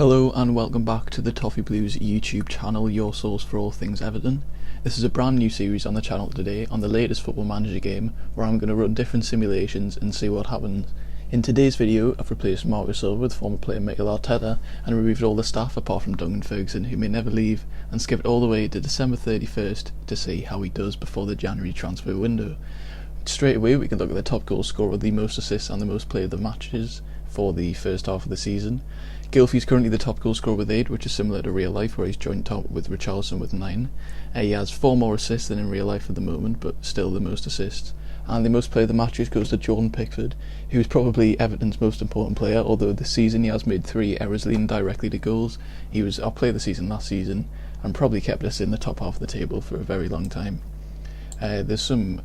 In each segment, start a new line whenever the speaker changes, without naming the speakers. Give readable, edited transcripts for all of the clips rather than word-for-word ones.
Hello and welcome back to the Toffee Blues YouTube channel, your source for all things Everton. This is a brand new series on the channel today on the latest Football Manager game, where I'm going to run different simulations and see what happens. In today's video, I've replaced Marco Silva with former player Mikel Arteta and removed all the staff apart from Duncan Ferguson, who may never leave, and skipped all the way to December 31st to see how he does before the January transfer window. Straight away we can look at the top goal scorer, the most assists and the most player of the matches for the first half of the season. Gylfi's currently the top goal scorer with 8, which is similar to real life, where he's joint top with Richarlison with 9. He has 4 more assists than in real life at the moment, but still the most assists. And the most player of the matches goes to Jordan Pickford, who's probably Everton's most important player, although this season he has made 3 errors leading directly to goals. He was our player of the season last season and probably kept us in the top half of the table for a very long time. There's some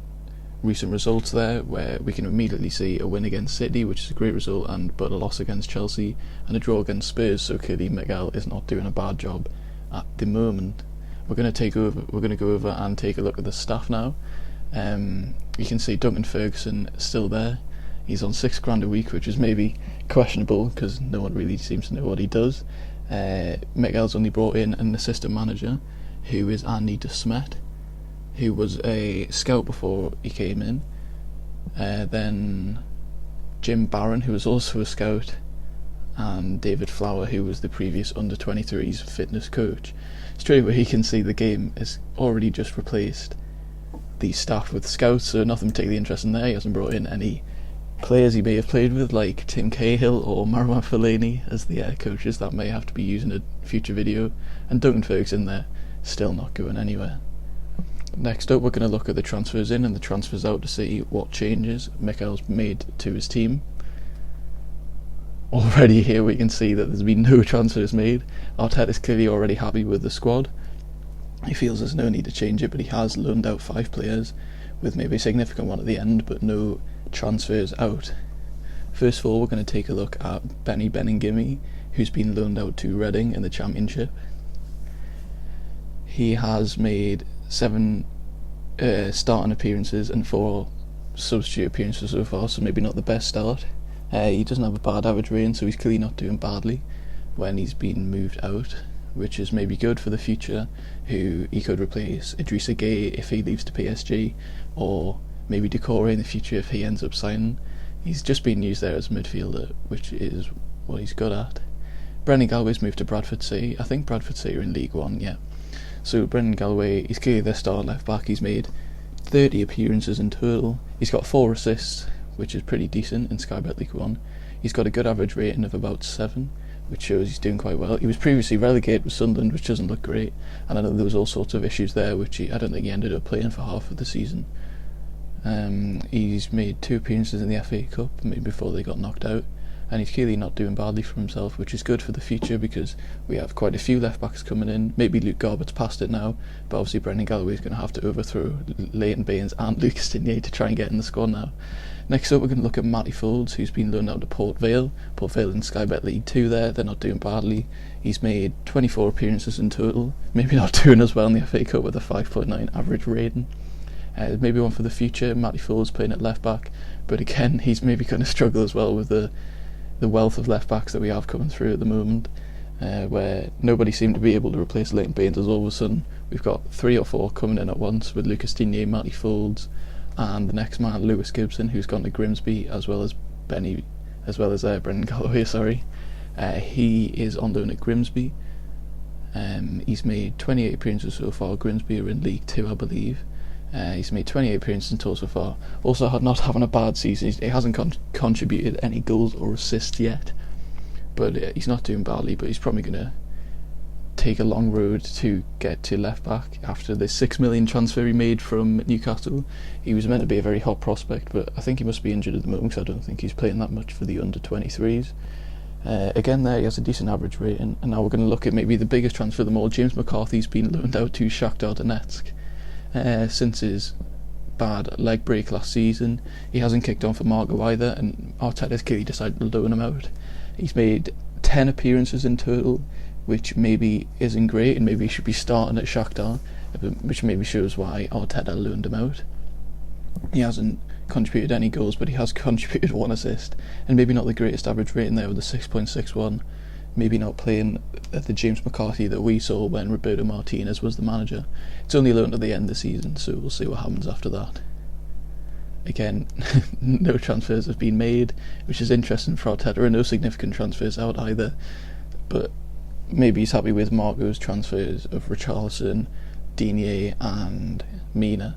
recent results there where we can immediately see a win against City, which is a great result, but a loss against Chelsea and a draw against Spurs, so clearly Mikel is not doing a bad job at the moment. We're going to go over and take a look at the staff now. You can see Duncan Ferguson still there. He's on £6,000 a week, which is maybe questionable because no one really seems to know what he does. Mikel's only brought in an assistant manager, who is Andy de Smet, who was a scout before he came in, then Jim Barron, who was also a scout, and David Flower, who was the previous under-23s fitness coach. Straight away you can see the game has already just replaced the staff with scouts, so nothing particularly interesting there. He hasn't brought in any players he may have played with, like Tim Cahill or Marwan Fellaini as the coaches. That may have to be used in a future video. And Duncan Ferguson there, still not going anywhere. Next up, we're going to look at the transfers in and the transfers out to see what changes Mikel's made to his team. Already here we can see that there's been no transfers made. Arteta's clearly already happy with the squad. He feels there's no need to change it, but he has loaned out 5 players, with maybe a significant one at the end, but no transfers out. First of all, we're going to take a look at Benny Beningimi, who's been loaned out to Reading in the Championship. He has made 7 starting appearances and 4 substitute appearances so far, so maybe not the best start. He doesn't have a bad average rating, so he's clearly not doing badly when he's been moved out, which is maybe good for the future. Who he could replace Idrissa Gueye if he leaves to PSG, or maybe Decore in the future if he ends up signing. He's just been used there as a midfielder, which is what he's good at. Brendan Galloway's moved to Bradford City. I think Bradford City are in League One, yeah. So Brendan Galloway, he's clearly their star left back. He's made 30 appearances in total. He's got 4 assists, which is pretty decent in Sky Bet League One. He's got a good average rating of about 7, which shows he's doing quite well. He was previously relegated with Sunderland, which doesn't look great, and I know there was all sorts of issues there, which I don't think he ended up playing for half of the season. He's made 2 appearances in the FA Cup, maybe before they got knocked out, and he's clearly not doing badly for himself, which is good for the future because we have quite a few left backs coming in. Maybe Luke Garbutt's past it now, but obviously Brendan Galloway's going to have to overthrow Leighton Baines and Lucas Digne to try and get in the squad now. Next up, we're going to look at Matty Folds, who's been loaned out to Port Vale. Port Vale in Sky Bet League 2 there, they're not doing badly. He's made 24 appearances in total, maybe not doing as well in the FA Cup with a 5.9 average rating. Maybe one for the future, Matty Folds playing at left back, but again, he's maybe going to struggle as well with the wealth of left backs that we have coming through at the moment, where nobody seemed to be able to replace Leighton Baines, as all of a sudden we've got 3 or 4 coming in at once with Lucas Digne, Matty Folds, and the next man, Lewis Gibson, who's gone to Grimsby, as well as Brendan Galloway. He is on loan at Grimsby. He's made 28 appearances so far. Grimsby are in League 2, I believe. He's made 28 appearances in total so far. Also, not having a bad season. He hasn't contributed any goals or assists yet, but he's not doing badly. But he's probably going to take a long road to get to left back after the £6 million transfer he made from Newcastle. He was meant to be a very hot prospect, but I think he must be injured at the moment because I don't think he's playing that much for the under-23s. Again there, he has a decent average rating. And now we're going to look at maybe the biggest transfer of them all. James McCarthy's been loaned out to Shakhtar Donetsk. Since his bad leg break last season, he hasn't kicked on for Marco either, and Arteta's clearly decided to loan him out. He's made 10 appearances in total, which maybe isn't great, and maybe he should be starting at Shakhtar, which maybe shows why Arteta loaned him out. He hasn't contributed any goals, but he has contributed 1 assist, and maybe not the greatest average rating there with a 6.61. maybe not playing at the James McCarthy that we saw when Roberto Martinez was the manager. It's only loaned at the end of the season, so we'll see what happens after that. Again, no transfers have been made, which is interesting for Arteta, and no significant transfers out either. But maybe he's happy with Marco's transfers of Richarlison, Digne and Mina.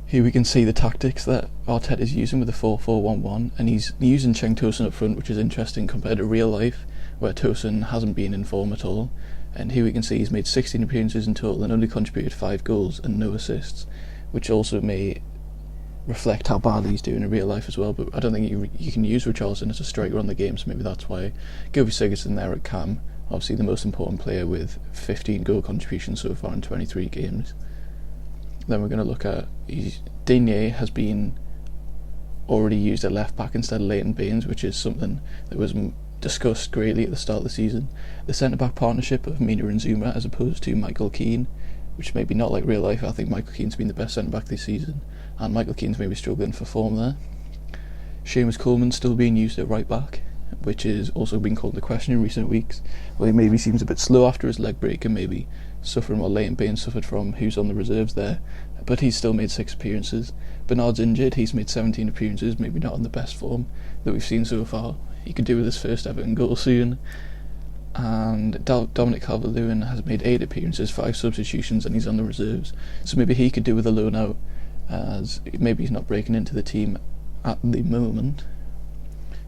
Here we can see the tactics that Arteta is using with the 4-4-1-1, and he's using Cenk Tosun up front, which is interesting compared to real life, where Tosun hasn't been in form at all. And here we can see he's made 16 appearances in total and only contributed 5 goals and no assists, which also may reflect how badly he's doing in real life as well. But I don't think you can use Richarlison as a striker on the game, so maybe that's why. Gylfi Sigurdsson there at cam, obviously the most important player with 15 goal contributions so far in 23 games. Then we're going to look at Digne has been already used at left back instead of Leighton Baines, which is something that was discussed greatly at the start of the season. The centre back partnership of Mina and Zuma as opposed to Michael Keane, which maybe not like real life. I think Michael Keane's been the best centre back this season, and Michael Keane's maybe struggling for form there. Seamus Coleman's still being used at right back, which is also been called into question in recent weeks. Well, he maybe seems a bit slow after his leg break and maybe suffering what Leighton Baines suffered from, who's on the reserves there, but he's still made 6 appearances. Bernard's injured, he's made 17 appearances, maybe not in the best form that we've seen so far. He could do with his first Everton goal soon. And Dominic Calvert-Lewin has made 8 appearances, 5 substitutions, and he's on the reserves, so maybe he could do with a loan out, as maybe he's not breaking into the team at the moment.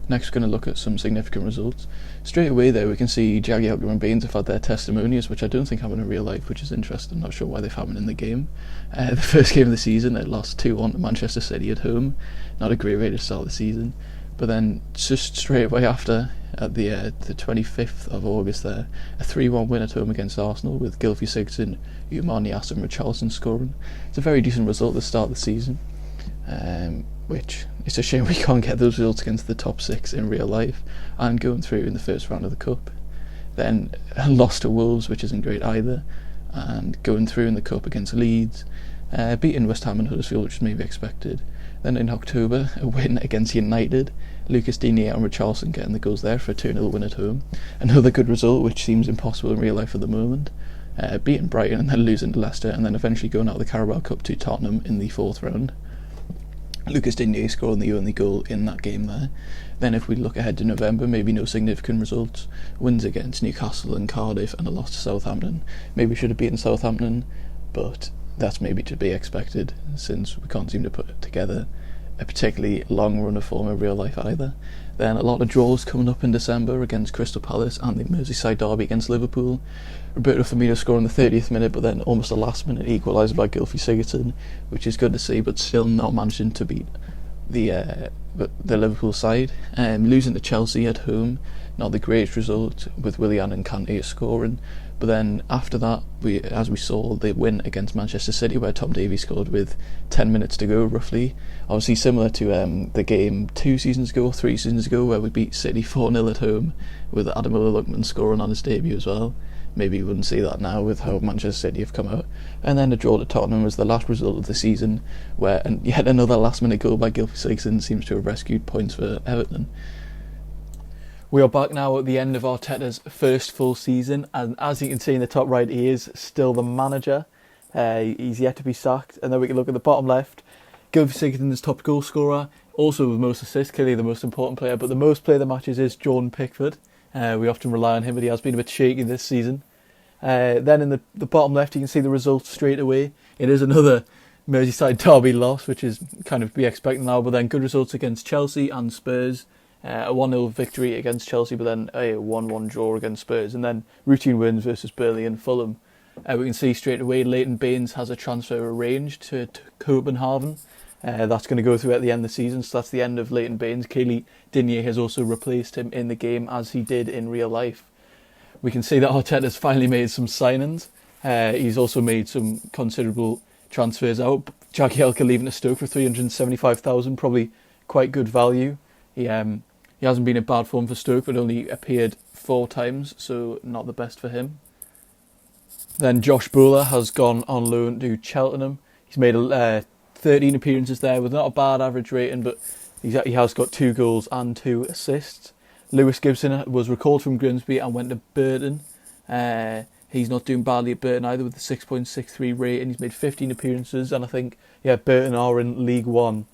Next we're going to look at some significant results. Straight away there we can see Jagielka and Baines have had their testimonials, which I don't think happen in real life, which is interesting. I'm not sure why they've happened in the game. The first game of the season they lost 2-1 to Manchester City at home. Not a great way to start the season. But then just straight away after, at the 25th of August there, a 3-1 win at home against Arsenal with Gylfi Sigurdsson, Umar Niasse and Richarlison scoring. It's a very decent result at the start of the season, which it's a shame we can't get those results against the top 6 in real life and going through in the first round of the Cup. Then a loss to Wolves, which isn't great either, and going through in the Cup against Leeds, beating West Ham and Huddersfield, which was maybe expected. Then in October, a win against United, Lucas Digne and Richarlison getting the goals there for a 2-0 win at home. Another good result, which seems impossible in real life at the moment. Beating Brighton and then losing to Leicester, and then eventually going out of the Carabao Cup to Tottenham in the 4th round. Lucas Digne scoring the only goal in that game there. Then if we look ahead to November, maybe no significant results. Wins against Newcastle and Cardiff and a loss to Southampton. Maybe should have beaten Southampton, but that's maybe to be expected since we can't seem to put together a particularly long run of form in real life either. Then a lot of draws coming up in December against Crystal Palace and the Merseyside derby against Liverpool. Roberto Firmino scoring the 30th minute, but then almost a last minute equaliser by Gylfi Sigurdsson, which is good to see, but still not managing to beat the Liverpool side. Losing to Chelsea at home, not the greatest result, with Willian and Kante scoring. But then after that, as we saw, the win against Manchester City, where Tom Davies scored with 10 minutes to go roughly. Obviously similar to the game 3 seasons ago, where we beat City 4-0 at home, with Ademola Lookman scoring on his debut as well. Maybe you wouldn't see that now with how Manchester City have come out. And then a draw to Tottenham was the last result of the season, where and yet another last minute goal by Gylfi Sigurdsson seems to have rescued points for Everton. We are back now at the end of Arteta's first full season, and as you can see in the top right, he is still the manager. He's yet to be sacked. And then we can look at the bottom left. Gylfi Sigurdsson is top goal scorer, also with most assists, clearly the most important player, but the most player of the matches is Jordan Pickford. We often rely on him, but he has been a bit shaky this season. Then in the bottom left, you can see the results straight away. It is another Merseyside derby loss, which is kind of to be expected now, but then good results against Chelsea and Spurs. A 1-0 victory against Chelsea, but then a 1-1 draw against Spurs, and then routine wins versus Burnley and Fulham. We can see straight away Leighton Baines has a transfer arranged to Copenhagen. That's going to go through at the end of the season, so that's the end of Leighton Baines. Clearly, Digne has also replaced him in the game as he did in real life. We can see that Arteta's finally made some signings. He's also made some considerable transfers out. Jagielka leaving to Stoke for $375,000, probably quite good value. He hasn't been in bad form for Stoke, but only appeared 4 times, so not the best for him. Then Josh Bowler has gone on loan to Cheltenham. He's made 13 appearances there with not a bad average rating, but he has got 2 goals and 2 assists. Lewis Gibson was recalled from Grimsby and went to Burton. He's not doing badly at Burton either with the 6.63 rating. He's made 15 appearances, and I think, Burton are in League One.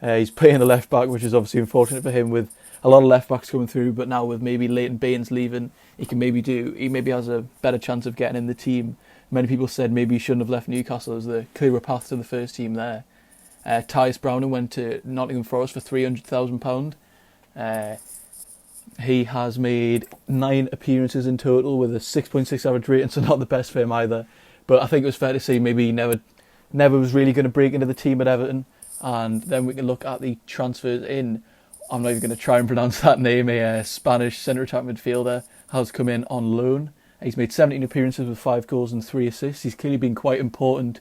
He's playing the left back, which is obviously unfortunate for him with a lot of left backs coming through, but now with maybe Leighton Baines leaving, he maybe has a better chance of getting in the team. Many people said maybe he shouldn't have left Newcastle as the clearer path to the first team there. Tyus Browning went to Nottingham Forest for £300,000. He has made 9 appearances in total with a 6.6 average rating, so not the best for him either. But I think it was fair to say maybe he never was really going to break into the team at Everton. And then we can look at the transfers in. I'm not even going to try and pronounce that name. A Spanish centre-attack midfielder has come in on loan. He's made 17 appearances with 5 goals and 3 assists. He's clearly been quite important,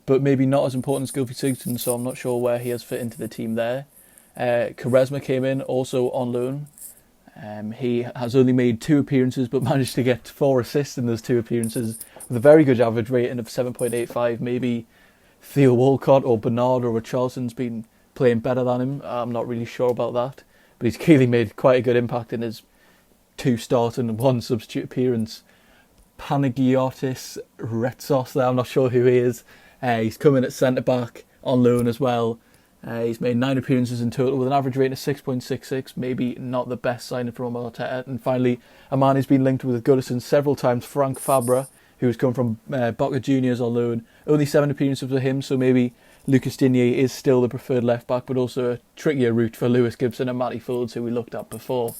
but maybe not as important as Gylfi Sigurdsson, so I'm not sure where he has fit into the team there. Quaresma came in, also on loan. He has only made 2 appearances, but managed to get 4 assists in those 2 appearances, with a very good average rating of 7.85. Maybe Theo Walcott or Bernard or Richarlison's been playing better than him. I'm not really sure about that, but he's clearly made quite a good impact in his 2 start and 1 substitute appearance. Panagiotis Retsos there, I'm not sure who he is. He's come in at centre-back on loan as well. He's made 9 appearances in total with an average rating of 6.66, maybe not the best signing from Arteta. And finally, a man who's been linked with Goodison several times, Frank Fabra, who's come from Boca Juniors on loan. Only 7 appearances for him, so maybe Lucas Digne is still the preferred left-back, but also a trickier route for Lewis Gibson and Matty Folds, who we looked at before.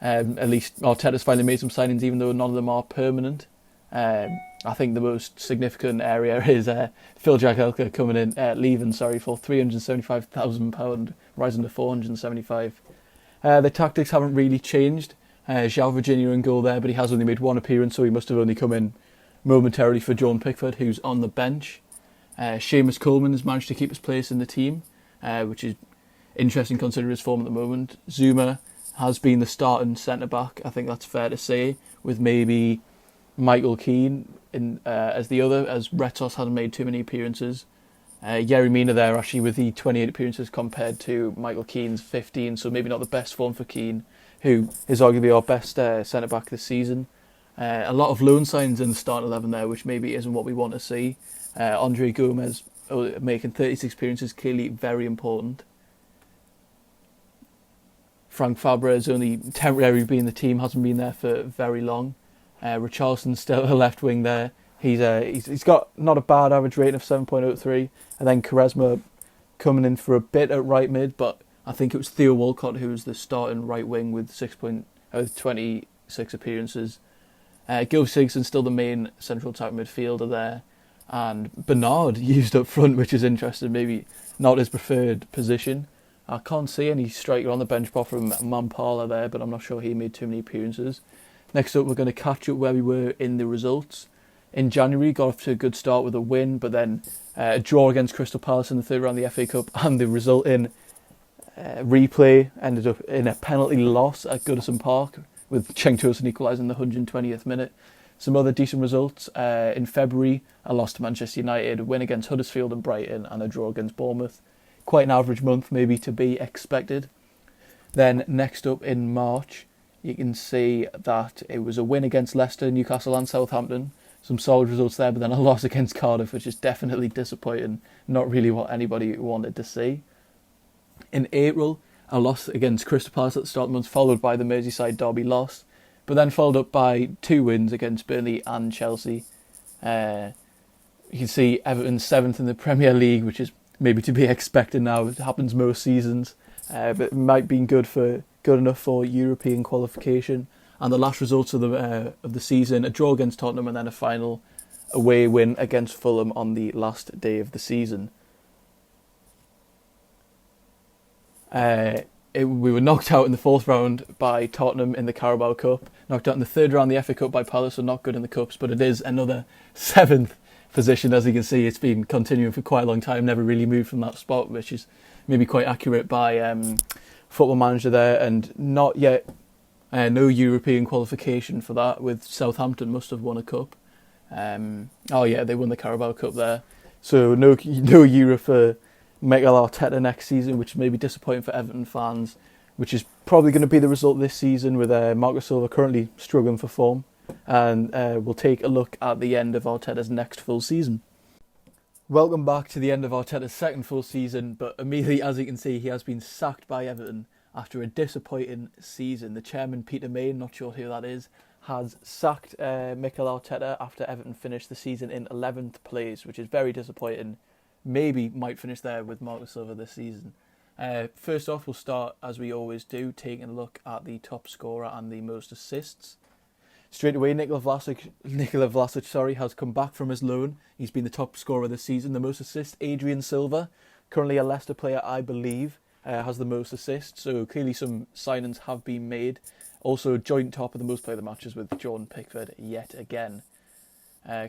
At least Arteta's finally made some signings, even though none of them are permanent. I think the most significant area is Phil Jagielka coming in, leaving for £375,000, rising to £475,000. The tactics haven't really changed. João Virginia in goal there, but he has only made 1 appearance, so he must have only come in momentarily for John Pickford, who's on the bench. Seamus Coleman has managed to keep his place in the team, which is interesting considering his form at the moment. Zuma has been the starting centre-back, I think that's fair to say, with maybe Michael Keane as the other, as Retos hasn't made too many appearances. Yerry Mina there actually with the 28 appearances compared to Michael Keane's 15, so maybe not the best form for Keane, who is arguably our best centre-back this season. A lot of loan signs in the starting 11 there, which maybe isn't what we want to see. Andre Gomez making 36 appearances, clearly very important. Frank Fabra has only temporarily been in the team, hasn't been there for very long. Richarlison's still a left wing there. He's got not a bad average rating of 7.03, and then Quaresma coming in for a bit at right mid, but I think it was Theo Walcott who was the starting right wing with 26 appearances. Gylfi Sigurdsson's still the main central attack midfielder there, and Bernard used up front, which is interesting. Maybe not his preferred position. I can't see any striker on the bench apart from Mampala there, but I'm not sure he made too many appearances. Next up, we're going to catch up where we were in the results. In January, got off to a good start with a win, but then a draw against Crystal Palace in the third round of the FA Cup, and the result in replay ended up in a penalty loss at Goodison Park, with Cenk Tosun equalising in the 120th minute. Some other decent results. In February, a loss to Manchester United, a win against Huddersfield and Brighton, and a draw against Bournemouth. Quite an average month, maybe to be expected. Then next up in March, you can see that it was a win against Leicester, Newcastle and Southampton. Some solid results there, but then a loss against Cardiff, which is definitely disappointing. Not really what anybody wanted to see. In April, a loss against Crystal Palace at the start of the month, followed by the Merseyside derby loss, but then followed up by 2 wins against Burnley and Chelsea. You can see Everton 7th in the Premier League, which is maybe to be expected now. It happens most seasons, but it might be good enough for European qualification. And the last results of the season, a draw against Tottenham and then a final away win against Fulham on the last day of the season. We were knocked out in the 4th round by Tottenham in the Carabao Cup, knocked out in the 3rd round of the FA Cup by Palace, so not good in the Cups, but it is another 7th position. As you can see, it's been continuing for quite a long time, never really moved from that spot, which is maybe quite accurate by Football Manager there, and not yet no European qualification for that, with Southampton must have won a cup. They won the Carabao Cup there. So no Euro for Mikel Arteta next season, which may be disappointing for Everton fans. which is probably going to be the result this season with Marco Silva currently struggling for form. And we'll take a look at the end of Arteta's next full season. Welcome back to the end of Arteta's second full season, but immediately, as you can see, he has been sacked by Everton after a disappointing season. The chairman, Peter May, not sure who that is, has sacked Mikel Arteta after Everton finished the season in 11th place, which is very disappointing. Maybe might finish there with Marco Silva this season. First off, we'll start, as we always do, taking a look at the top scorer and the most assists. Straight away, Nikola Vlasic, has come back from his loan. He's been the top scorer this season. The most assists, Adrian Silva, currently a Leicester player, I believe, has the most assists. So clearly some signings have been made. Also, joint top of the most player of the matches with Jordan Pickford yet again.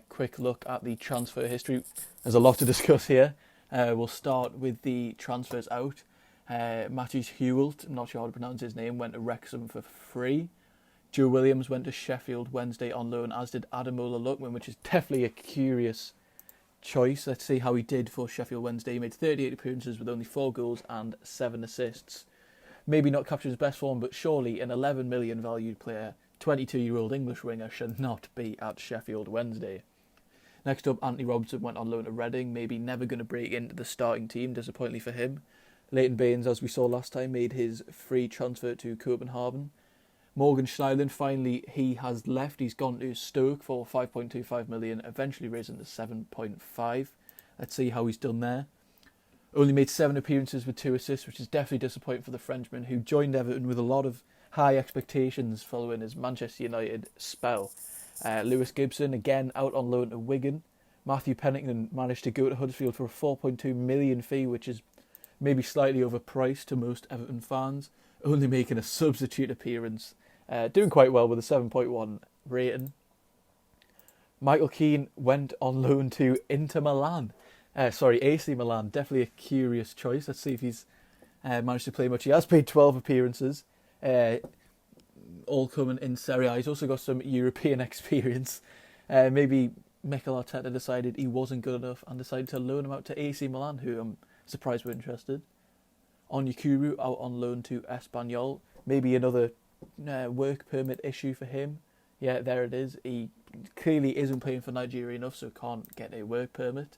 Quick look at the transfer history. There's a lot to discuss here. We'll start with the transfers out. Matthews Hewelt, I'm not sure how to pronounce his name, went to Wrexham for free. Joe Williams went to Sheffield Wednesday on loan, as did Ademola Lookman, which is definitely a curious choice. Let's see how he did for Sheffield Wednesday. He made 38 appearances with only 4 goals and 7 assists. Maybe not captured his best form, but surely an 11 million valued player, 22-year-old English winger, should not be at Sheffield Wednesday. Next up, Anthony Robertson went on loan to Reading, maybe never going to break into the starting team, disappointingly for him. Leighton Baines, as we saw last time, made his free transfer to Copenhagen. Morgan Schneiderlin, finally, he has left. He's gone to Stoke for 5.25 million, eventually raising to 7.5. Let's see how he's done there. Only made 7 appearances with 2 assists, which is definitely disappointing for the Frenchman, who joined Everton with a lot of high expectations following his Manchester United spell. Lewis Gibson, again, out on loan to Wigan. Matthew Pennington managed to go to Huddersfield for a 4.2 million fee, which is maybe slightly overpriced to most Everton fans, only making a substitute appearance. Doing quite well with a 7.1 rating. Michael Keane went on loan to AC Milan. Definitely a curious choice. Let's see if he's managed to play much. He has played 12 appearances, all coming in Serie A. He's also got some European experience. Maybe Mikel Arteta decided he wasn't good enough and decided to loan him out to AC Milan, who I'm surprised were interested. Onyekuru out on loan to Espanyol. Maybe another work permit issue for him. Yeah, there it is. He clearly isn't playing for Nigeria enough, so can't get a work permit.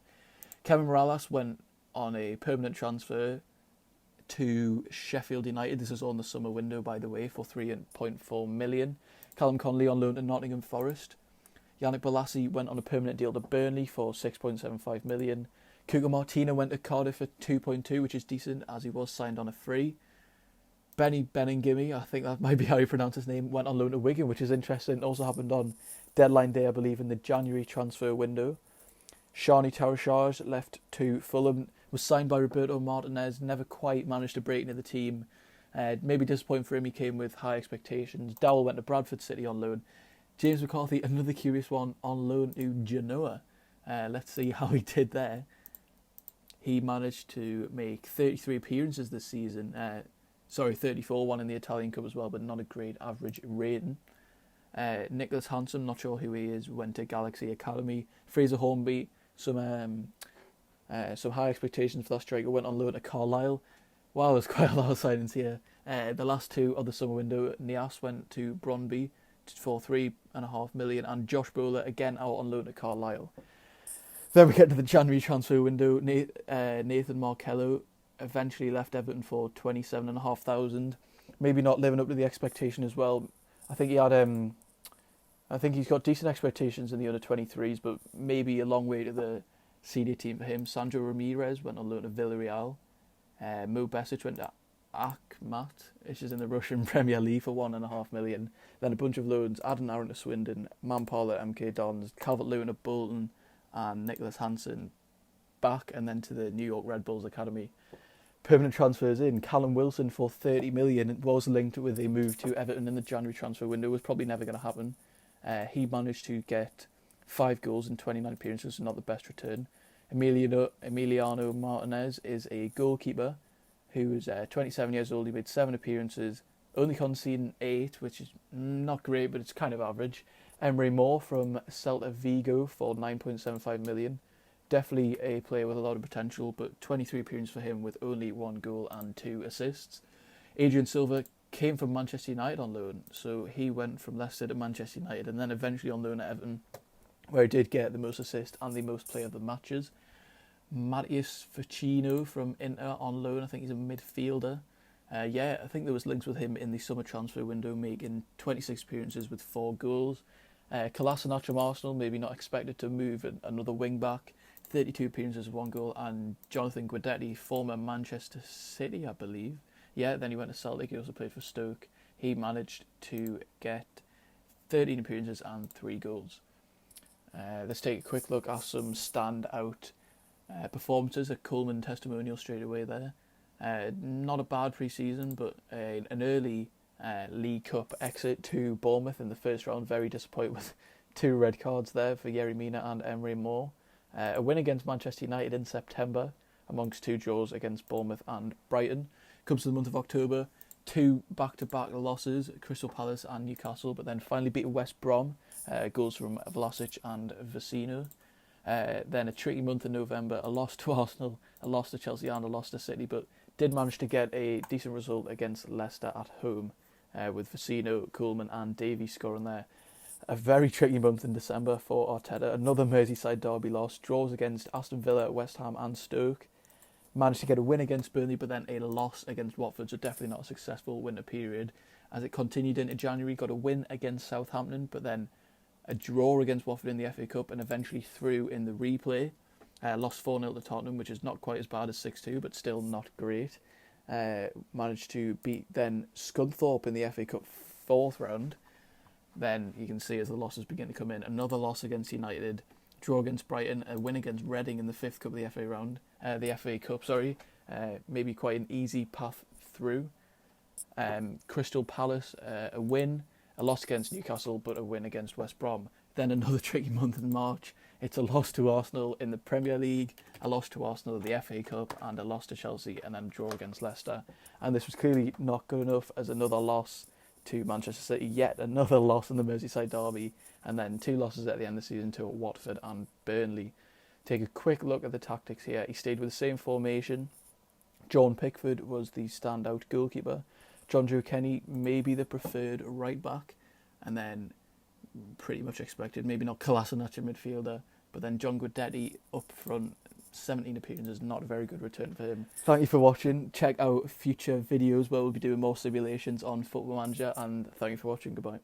Kevin Morales went on a permanent transfer to Sheffield United. This is on the summer window, by the way, for 3.4 million. Callum Connolly on loan to Nottingham Forest. Yannick Bolasie went on a permanent deal to Burnley for 6.75 million. Cuco Martina went to Cardiff for 2.2, which is decent, as he was signed on a free. Benny Beningimi, I think that might be how you pronounce his name, went on loan to Wigan, which is interesting. It also happened on deadline day, I believe, in the January transfer window. Shani Tarashaj left to Fulham, was signed by Roberto Martinez, never quite managed to break into the team. Maybe disappointing for him, he came with high expectations. Dowell went to Bradford City on loan. James McCarthy, another curious one, on loan to Genoa. Let's see how he did there. He managed to make 33 appearances this season. 34, one in the Italian Cup as well, but not a great average rating. Nicholas Hansen, not sure who he is, went to Galaxy Academy. Fraser Hornby, some high expectations for that striker, went on loan to Carlisle. Wow, there's quite a lot of signings here. The last 2 of the summer window, Nias went to Brøndby for 3.5 million, and Josh Bowler, again out on loan to Carlisle. Then we get to the January transfer window. Nathan Markello eventually left Everton for 27,500. Maybe not living up to the expectation as well. I think he's got decent expectations in the under 23s, but maybe a long way to the senior team for him. Sandro Ramirez went on loan to Villarreal. Mo Besic went to Akhmat, which is in the Russian Premier League, for 1.5 million. Then a bunch of loans: Adam Aaron to Swindon, Mampala MK Dons, Calvert-Lewin at Bolton, and Nicholas Hansen back, and then to the New York Red Bulls Academy. Permanent transfers in. Callum Wilson for 30 million. It was linked with a move to Everton in the January transfer window. It was probably never going to happen. He managed to get 5 goals in 29 appearances, so not the best return. Emiliano Martinez is a goalkeeper who is 27 years old. He made 7 appearances, only conceding 8, which is not great, but it's kind of average. Emery Moore from Celta Vigo for 9.75 million. Definitely a player with a lot of potential, but 23 appearances for him with only 1 goal and 2 assists. Adrian Silva came from Manchester United on loan, so he went from Leicester to Manchester United and then eventually on loan at Everton, where he did get the most assists and the most player of the matches. Matthias Vecino from Inter on loan, I think he's a midfielder. I think there was links with him in the summer transfer window, making 26 appearances with 4 goals. Kolasinac from Arsenal, maybe not expected to move another wing back, 32 appearances with 1 goal. And Jonathan Guidetti, former Manchester City, I believe. Yeah, then he went to Celtic, he also played for Stoke. He managed to get 13 appearances and 3 goals. Let's take a quick look at some standout performances. A Coleman testimonial straight away there. Not a bad pre-season, but an early League Cup exit to Bournemouth in the first round. Very disappointed with 2 red cards there for Yerry Mina and Emre Moore. A win against Manchester United in September, amongst 2 draws against Bournemouth and Brighton. Comes to the month of October, 2 back-to-back losses, Crystal Palace and Newcastle, but then finally beat West Brom, goals from Vlasic and Vecino. Then a tricky month in November, a loss to Arsenal, a loss to Chelsea and a loss to City, but did manage to get a decent result against Leicester at home, with Vecino, Coleman and Davies scoring there. A very tricky month in December for Arteta, another Merseyside derby loss, draws against Aston Villa, West Ham and Stoke. Managed to get a win against Burnley, but then a loss against Watford, so definitely not a successful winter period. As it continued into January, got a win against Southampton, but then a draw against Watford in the FA Cup and eventually through in the replay. Lost 4-0 to Tottenham, which is not quite as bad as 6-2, but still not great. Managed to beat then Scunthorpe in the FA Cup 4th round. Then you can see as the losses begin to come in, another loss against United, draw against Brighton, a win against Reading in the 5th Cup of the FA Cup, maybe quite an easy path through. Crystal Palace, a win, a loss against Newcastle, but a win against West Brom. Then another tricky month in March. It's a loss to Arsenal in the Premier League, a loss to Arsenal in the FA Cup, and a loss to Chelsea, and then a draw against Leicester. And this was clearly not good enough, as another loss to Manchester City, yet another loss in the Merseyside derby, and then 2 losses at the end of the season to Watford and Burnley. Take a quick look at the tactics here. He stayed with the same formation. John Pickford was the standout goalkeeper. John Joe Kenny maybe the preferred right back, and then pretty much expected, maybe not Kolasinac in midfielder, but then John Guidetti up front. 17 appearances, not a very good return for him. Thank you for watching. Check out future videos where we'll be doing more simulations on Football Manager, and thank you for watching. Goodbye.